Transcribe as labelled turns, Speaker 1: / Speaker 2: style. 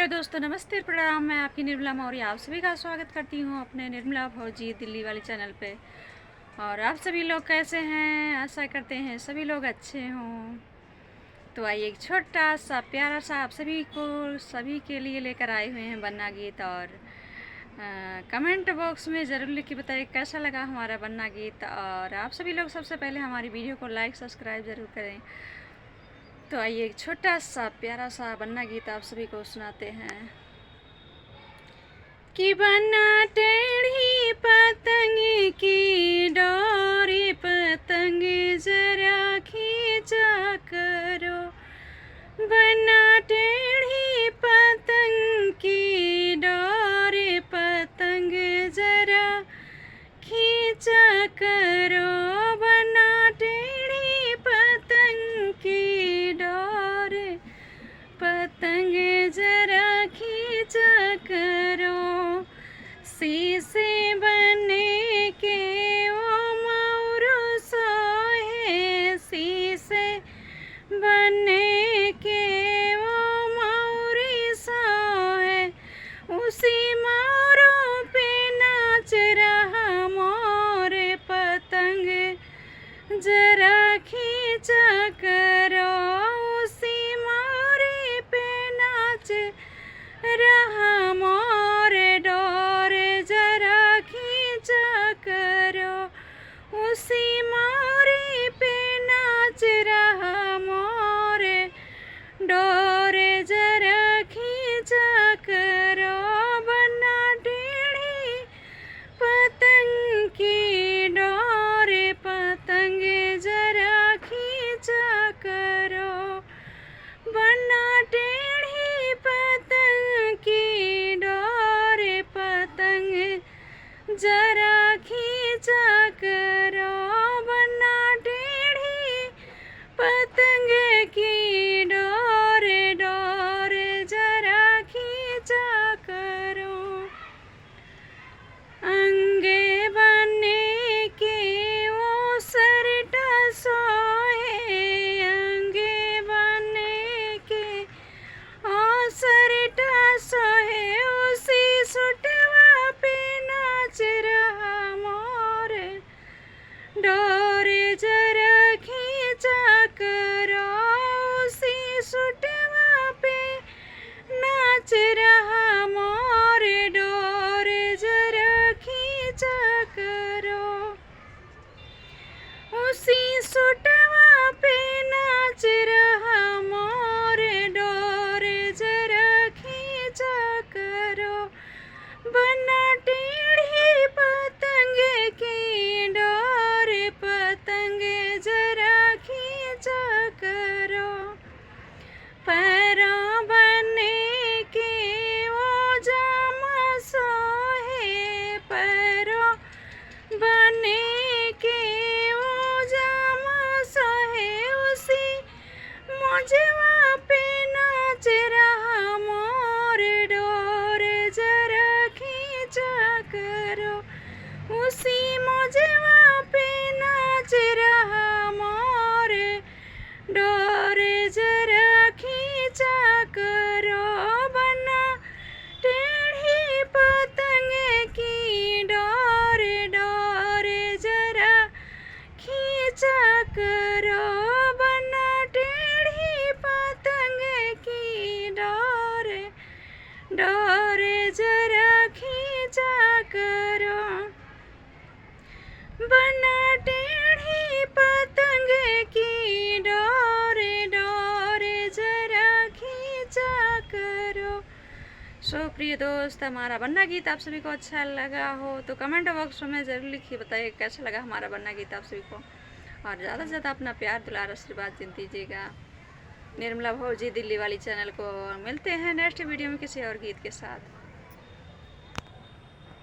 Speaker 1: दोस्तों, नमस्ते प्रणाम। मैं आपकी निर्मला मौर्य आप सभी का स्वागत करती हूँ अपने निर्मला भौजी दिल्ली वाली चैनल पे। और आप सभी लोग कैसे हैं? आशा करते हैं सभी लोग अच्छे हों। तो आइए एक छोटा सा प्यारा सा आप सभी के लिए लेकर आए हुए हैं बन्ना गीत। और कमेंट बॉक्स में ज़रूर लिख के बताइए कैसा लगा हमारा बन्ना गीत। और आप सभी लोग सबसे पहले हमारी वीडियो को लाइक सब्सक्राइब ज़रूर करें। तो आइए एक छोटा सा प्यारा सा बन्ना गीत आप सभी को सुनाते हैं। कि बन्ना टेढ़ी पतंग की डोरी पतंग जरा खींचा करो। बन्ना टेढ़ी पतंग की डोरी पतंग जरा खींचा करो। बन्ना टेढ़ी पतंग की डोरी पतंग जरा खींचा करो। शीशे बने के ओ मोरू सोहे, शीशे बने के ओ मोरी सोहे। उसी मोरों पे नाच रहा मोर पतंग जरा खींचा करो। उसी मोरे पे नाच रहा मोर डोर जरा खींचा करो। उसी मोरे पे नाच रहा मोर डोर जरा खींचा करो। बन्ना टेढ़ी पतंग की डोर पतंग जरा खींचा करो। बन्ना टेढ़ी पतंग की डोर पतंग जरा खींचा करो। बन्ना टेढ़ी पतंग की डोर डोर जरा खींचा करो। अंगे बने के वो सरटा सोहे, अंगे बने के ओ सरटा सोहे। उसी सुटवा पे नाच रहा मोर डोर जरा खींचा करो। उसी सुटवा पे नाच रहा मोर डोर जरा खींचा करो। उसी सुटवा पे नाच रहा मोर डोर जरा खींचा करो। बन्ना टेढ़ी पतंग की डोर पतंग जरा खींचा करो। पैरों बने के वो जामा सोहे, पैरों बने के वो जामा सोहे। उसी मोजवा पे नाच रहा मोर डोर जरा खींचा करो। उसी मोजवा पे नाच रहा मोर डोर जरा खींचा करो। बन्ना टेढ़ी पतंग की डोर डोर जरा खींचा करो। बन्ना टेढ़ी पतंग की डोर डोर जरा खींचा करो। बन्ना टेढ़ी पतंग की डोर डोर जरा खींचा करो। सो प्रिय दोस्त, हमारा बन्ना गीत आप सभी को अच्छा लगा हो तो कमेंट बॉक्स में ज़रूर लिखिए, बताइए कैसा लगा हमारा बन्ना गीत आप सभी को। और ज़्यादा से ज़्यादा अपना प्यार दुलार आशीर्वाद दीजिएगा निर्मला भौजी दिल्ली वाली चैनल को। मिलते हैं नेक्स्ट वीडियो में किसी और गीत के साथ।